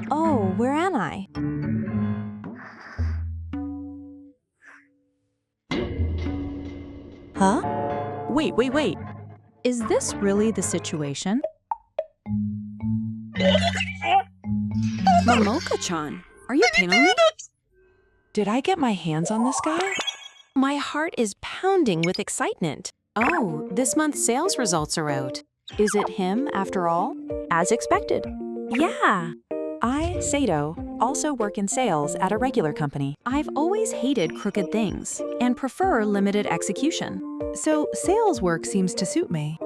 Oh, where am I? Huh? Wait. Is this really the situation? Momoka-chan, are you kidding me? Did I get my hands on this guy? My heart is pounding with excitement. Oh, this month's sales results are out. Is it him after all? As expected. Yeah. I, Sato, also work in sales at a regular company. I've always hated crooked things and prefer limited execution. So sales work seems to suit me.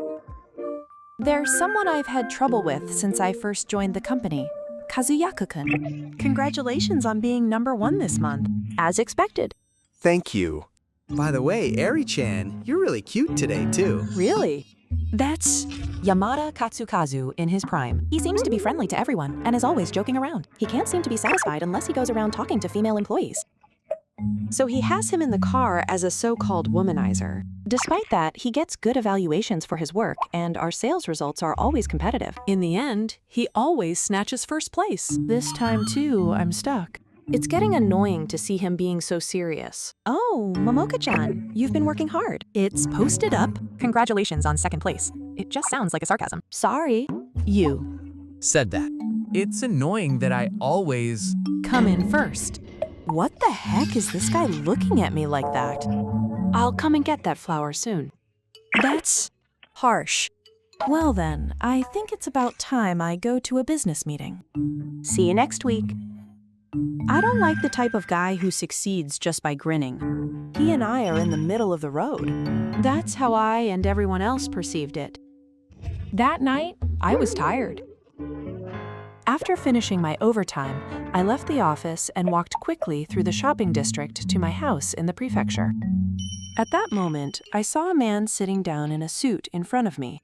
There's someone I've had trouble with since I first joined the company, Kazuyaka-kun. Congratulations on being #1 this month, as expected. Thank you. By the way, Eri-chan, you're really cute today, too. Really? That's Yamada Katsukazu in his prime. He seems to be friendly to everyone and is always joking around. He can't seem to be satisfied unless he goes around talking to female employees. So he has him in the car as a so-called womanizer. Despite that, he gets good evaluations for his work, and our sales results are always competitive. In the end, he always snatches first place. This time, too, I'm stuck. It's getting annoying to see him being so serious. Oh, Momoka-chan, you've been working hard. It's posted up. Congratulations on second place. It just sounds like a sarcasm. Sorry. You. Said that. It's annoying that I always Come in first. What the heck is this guy looking at me like that? I'll come and get that flower soon. That's harsh. Well then, I think it's about time I go to a business meeting. See you next week. I don't like the type of guy who succeeds just by grinning. He and I are in the middle of the road. That's how I and everyone else perceived it. That night, I was tired. After finishing my overtime, I left the office and walked quickly through the shopping district to my house in the prefecture. At that moment, I saw a man sitting down in a suit in front of me.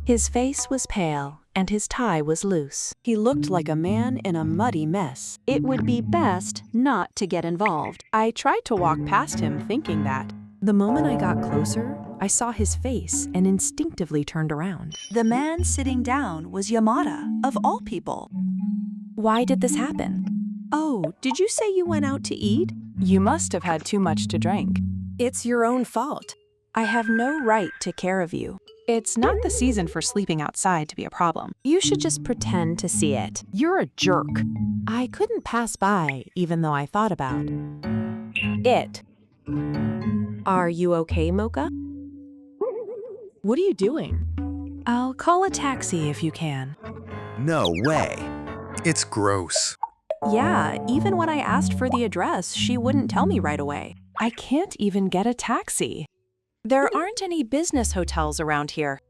His face was pale, and his tie was loose. He looked like a man in a muddy mess. It would be best not to get involved. I tried to walk past him thinking that. The moment I got closer, I saw his face and instinctively turned around. The man sitting down was Yamada, of all people. Why did this happen? Oh, did you say you went out to eat? You must have had too much to drink. It's your own fault. I have no right to care of you. It's not the season for sleeping outside to be a problem. You should just pretend to see it. You're a jerk. I couldn't pass by, even though I thought about it. Are you okay, Mocha? What are you doing? I'll call a taxi if you can. No way. It's gross. Yeah, even when I asked for the address, she wouldn't tell me right away. I can't even get a taxi. There aren't any business hotels around here.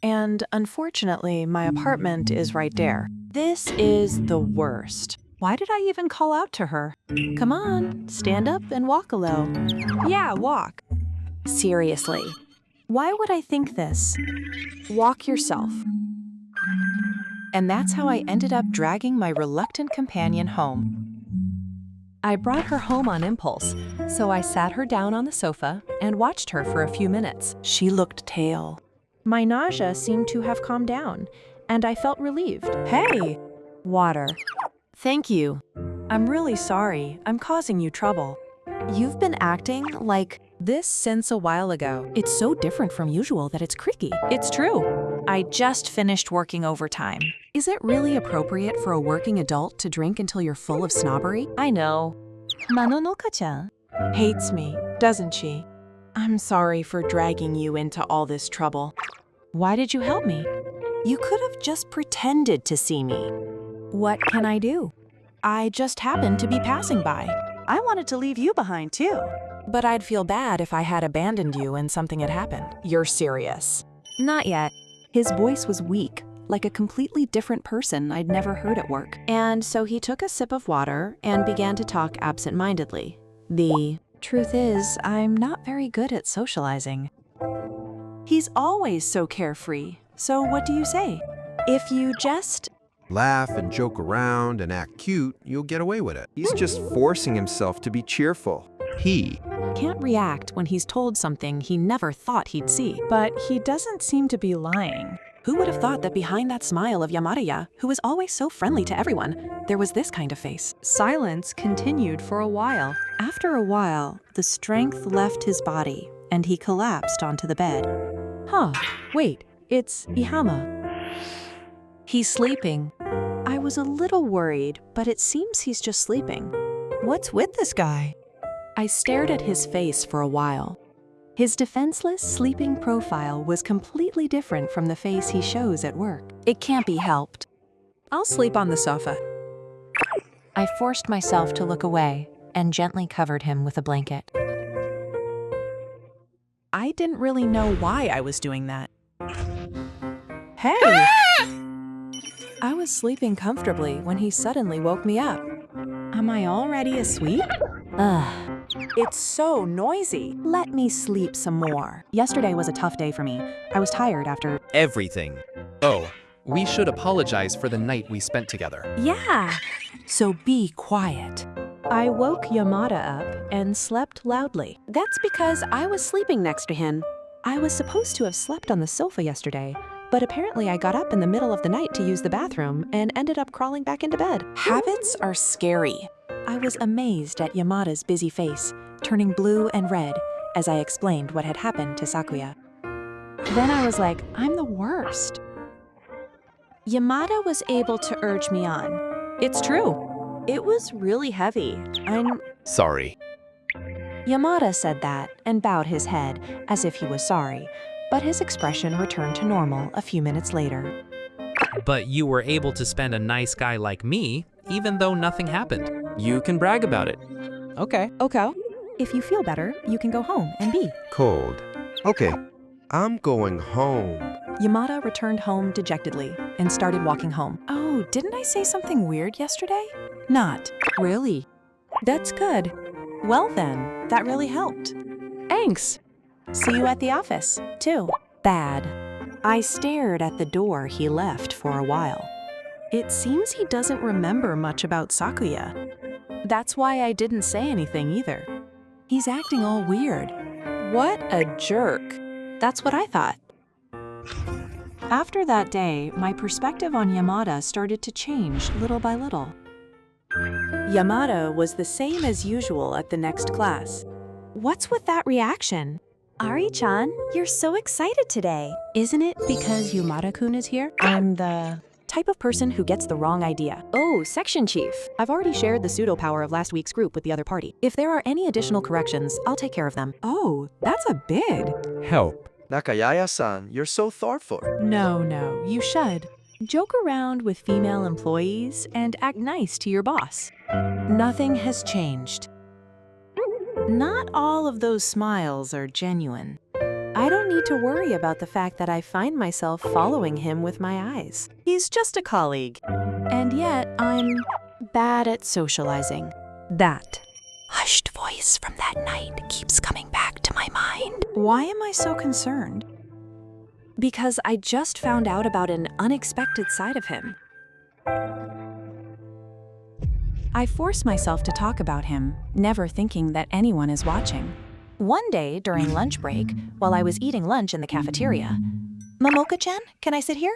And unfortunately, my apartment is right there. This is the worst. Why did I even call out to her? Come on, stand up and walk a little. Yeah, walk. Seriously, why would I think this? Walk yourself. And that's how I ended up dragging my reluctant companion home. I brought her home on impulse, so I sat her down on the sofa and watched her for a few minutes. She looked pale. My nausea seemed to have calmed down, and I felt relieved. Hey! Water. Thank you. I'm really sorry. I'm causing you trouble. You've been acting like this since a while ago. It's so different from usual that it's creaky. It's true. I just finished working overtime. Is it really appropriate for a working adult to drink until you're full of snobbery? I know. Manonoka-chan hates me, doesn't she? I'm sorry for dragging you into all this trouble. Why did you help me? You could have just pretended to see me. What can I do? I just happened to be passing by. I wanted to leave you behind too. But I'd feel bad if I had abandoned you and something had happened. You're serious? Not yet. His voice was weak, like a completely different person I'd never heard at work. And so he took a sip of water and began to talk absent-mindedly. The truth is, I'm not very good at socializing. He's always so carefree. So what do you say? If you just Laugh and joke around and act cute, you'll get away with it. He's just forcing himself to be cheerful. He can't react when he's told something he never thought he'd see. But he doesn't seem to be lying. Who would have thought that behind that smile of Yamada, who was always so friendly to everyone, there was this kind of face? Silence continued for a while. After a while, the strength left his body, and he collapsed onto the bed. Huh, wait, it's Ihama. He's sleeping. I was a little worried, but it seems he's just sleeping. What's with this guy? I stared at his face for a while. His defenseless, sleeping profile was completely different from the face he shows at work. It can't be helped. I'll sleep on the sofa. I forced myself to look away and gently covered him with a blanket. I didn't really know why I was doing that. Hey! I was sleeping comfortably when he suddenly woke me up. Am I already asleep? Ugh. It's so noisy. Let me sleep some more. Yesterday was a tough day for me. I was tired after Everything. Oh, we should apologize for the night we spent together. Yeah, so be quiet. I woke Yamada up and slept loudly. That's because I was sleeping next to him. I was supposed to have slept on the sofa yesterday, but apparently I got up in the middle of the night to use the bathroom and ended up crawling back into bed. Habits are scary. I was amazed at Yamada's busy face, turning blue and red as I explained what had happened to Sakuya. Then I was like, I'm the worst. Yamada was able to urge me on. It's true. It was really heavy. I'm Sorry. Yamada said that and bowed his head as if he was sorry, but his expression returned to normal a few minutes later. But you were able to spend a nice guy like me, even though nothing happened. You can brag about it. Okay. Okay. If you feel better, you can go home and be. Cold. Okay, I'm going home. Yamada returned home dejectedly and started walking home. Oh, didn't I say something weird yesterday? Not. Really? That's good. Well then, that really helped. Thanks. See you at the office, too. Bad. I stared at the door he left for a while. It seems he doesn't remember much about Sakuya. That's why I didn't say anything either. He's acting all weird. What a jerk. That's what I thought. After that day, my perspective on Yamada started to change little by little. Yamada was the same as usual at the next class. What's with that reaction? Ari-chan, you're so excited today. Isn't it because Yamada-kun is here? I'm the type of person who gets the wrong idea. Oh, section chief. I've already shared the pseudo power of last week's group with the other party. If there are any additional corrections, I'll take care of them. Oh, that's a bid. Help. Nakayaya-san, you're so thoughtful. No, you should. Joke around with female employees and act nice to your boss. Nothing has changed. Not all of those smiles are genuine. I don't need to worry about the fact that I find myself following him with my eyes. He's just a colleague. And yet, I'm bad at socializing. That hushed voice from that night keeps coming back to my mind. Why am I so concerned? Because I just found out about an unexpected side of him. I force myself to talk about him, never thinking that anyone is watching. One day, during lunch break, while I was eating lunch in the cafeteria, Momoka-chan, can I sit here?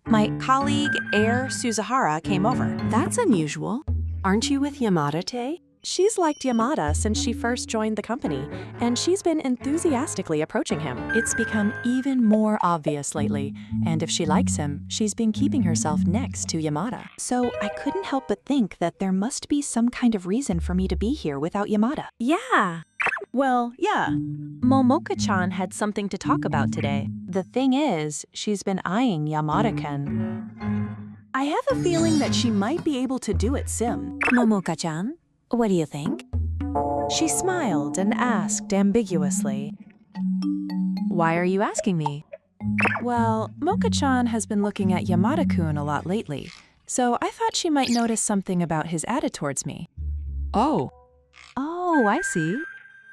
My colleague, Air Suzahara, came over. That's unusual. Aren't you with Yamada-te? She's liked Yamada since she first joined the company, and she's been enthusiastically approaching him. It's become even more obvious lately, and if she likes him, she's been keeping herself next to Yamada. So I couldn't help but think that there must be some kind of reason for me to be here without Yamada. Yeah. Well, yeah. Momoka-chan had something to talk about today. The thing is, she's been eyeing Yamada-kun. I have a feeling that she might be able to do it sim. Momoka-chan? What do you think? She smiled and asked ambiguously, Why are you asking me? Well, Mocha-chan has been looking at Yamada-kun a lot lately, so I thought she might notice something about his attitude towards me. Oh, I see.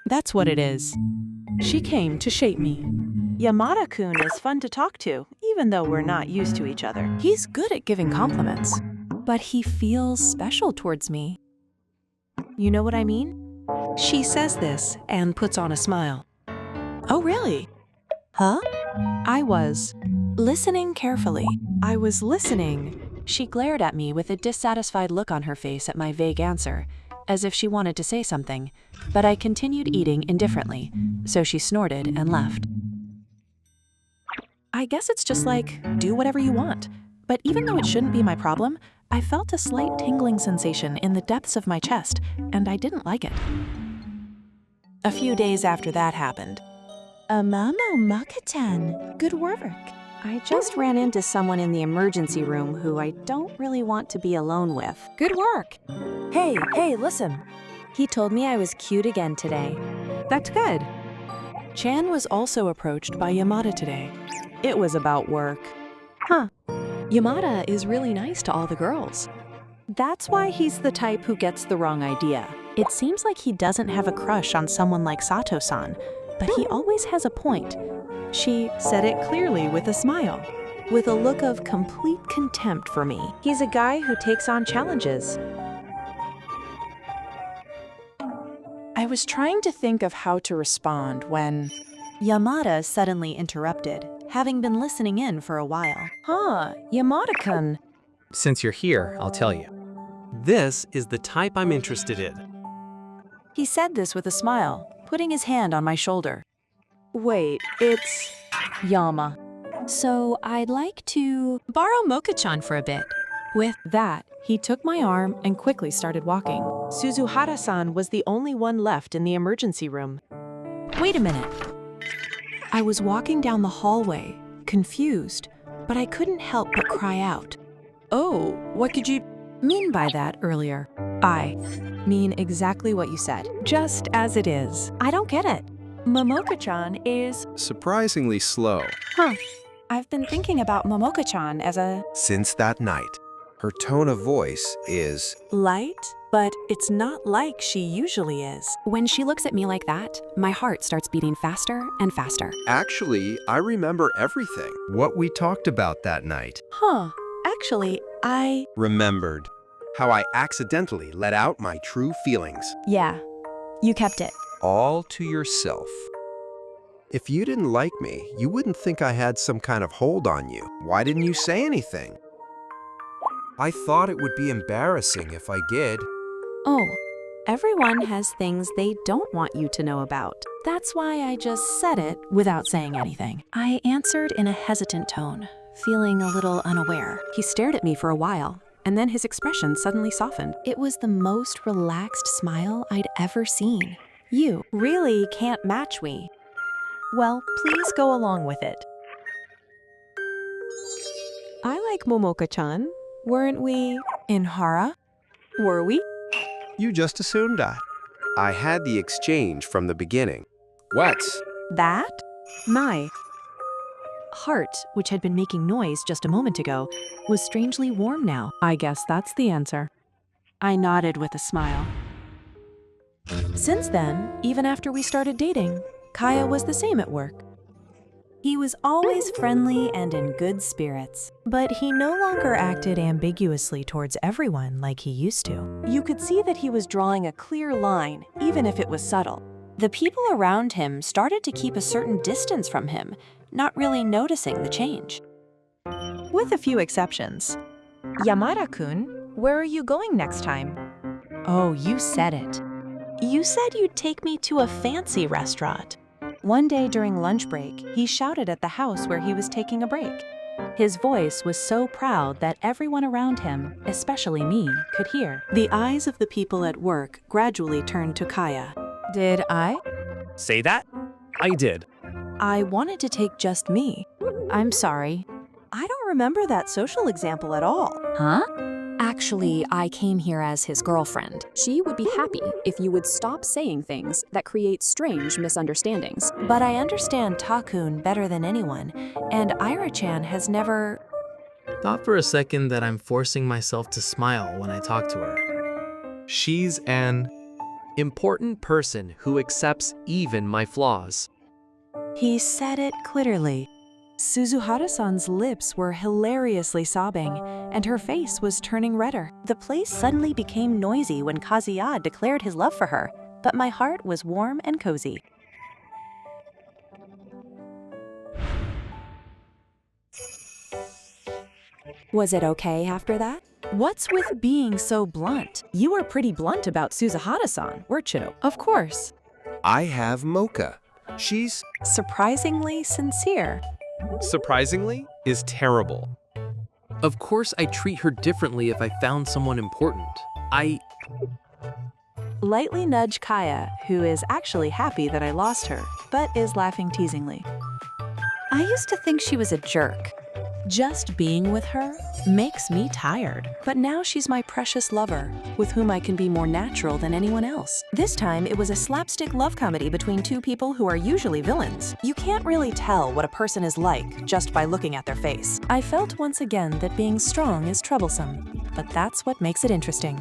That's what it is. She came to shape me. Yamada-kun is fun to talk to, even though we're not used to each other. He's good at giving compliments, but he feels special towards me. You know what I mean? She says this and puts on a smile. Oh, really? Huh? I was listening carefully. I was listening. She glared at me with a dissatisfied look on her face at my vague answer, as if she wanted to say something, but I continued eating indifferently, so she snorted and left. I guess it's just like, do whatever you want. But even though it shouldn't be my problem, I felt a slight tingling sensation in the depths of my chest, and I didn't like it. A few days after that happened. Maka-chan, good work. I just ran into someone in the emergency room who I don't really want to be alone with. Good work. Hey, listen. He told me I was cute again today. That's good. Chan was also approached by Yamada today. It was about work. Huh. Yamada is really nice to all the girls. That's why he's the type who gets the wrong idea. It seems like he doesn't have a crush on someone like Sato-san, but he always has a point. She said it clearly with a smile, with a look of complete contempt for me. He's a guy who takes on challenges. I was trying to think of how to respond when Yamada suddenly interrupted, having been listening in for a while. Huh, Yamada-kun. Since you're here, I'll tell you. This is the type I'm interested in. He said this with a smile, putting his hand on my shoulder. Wait, it's Yama. So I'd like to borrow Mocha-chan for a bit. With that, he took my arm and quickly started walking. Suzuhara-san was the only one left in the emergency room. Wait a minute. I was walking down the hallway, confused, but I couldn't help but cry out. Oh, what could you mean by that earlier? I mean exactly what you said, just as it is. I don't get it. Momoka-chan is... Surprisingly slow. Huh. I've been thinking about Momoka-chan as a... Since that night, her tone of voice is... light, but it's not like she usually is. When she looks at me like that, my heart starts beating faster and faster. Actually, I remember everything. What we talked about that night. Huh. Actually, I... Remembered. How I accidentally let out my true feelings. Yeah. You kept it. All to yourself. If you didn't like me, you wouldn't think I had some kind of hold on you. Why didn't you say anything? I thought it would be embarrassing if I did. Oh, everyone has things they don't want you to know about. That's why I just said it without saying anything. I answered in a hesitant tone, feeling a little unaware. He stared at me for a while, and then his expression suddenly softened. It was the most relaxed smile I'd ever seen. You really can't match me. Well, please go along with it. I like Momoka-chan. Weren't we in Hara? Were we? You just assumed that. I had the exchange from the beginning. What? That? My heart, which had been making noise just a moment ago, was strangely warm now. I guess that's the answer. I nodded with a smile. Since then, even after we started dating, Kaya was the same at work. He was always friendly and in good spirits, but he no longer acted ambiguously towards everyone like he used to. You could see that he was drawing a clear line, even if it was subtle. The people around him started to keep a certain distance from him, not really noticing the change. With a few exceptions. Yamada-kun, where are you going next time? Oh, you said it. You said you'd take me to a fancy restaurant. One day during lunch break, he shouted at the house where he was taking a break. His voice was so proud that everyone around him, especially me, could hear. The eyes of the people at work gradually turned to Kaya. Did I? Say that? I did. I wanted to take just me. I'm sorry. I don't remember that social example at all. Huh? Actually, I came here as his girlfriend. She would be happy if you would stop saying things that create strange misunderstandings. But I understand Ta-kun better than anyone, and Ira-chan has never... Thought for a second that I'm forcing myself to smile when I talk to her. She's an important person who accepts even my flaws. He said it clearly. Suzuhara-san's lips were hilariously sobbing, and her face was turning redder. The place suddenly became noisy when Kazuya declared his love for her. but my heart was warm and cozy. Was it okay after that? What's with being so blunt? You were pretty blunt about Suzahara-san, weren't you? Of course. I have Mocha. She's Surprisingly sincere. Surprisingly, is terrible. Of course, I treat her differently if I found someone important. Lightly nudge Kaya, who is actually happy that I lost her, but is laughing teasingly. I used to think she was a jerk. Just being with her makes me tired. But now she's my precious lover, with whom I can be more natural than anyone else. This time, it was a slapstick love comedy between two people who are usually villains. You can't really tell what a person is like just by looking at their face. I felt once again that being strong is troublesome, but that's what makes it interesting.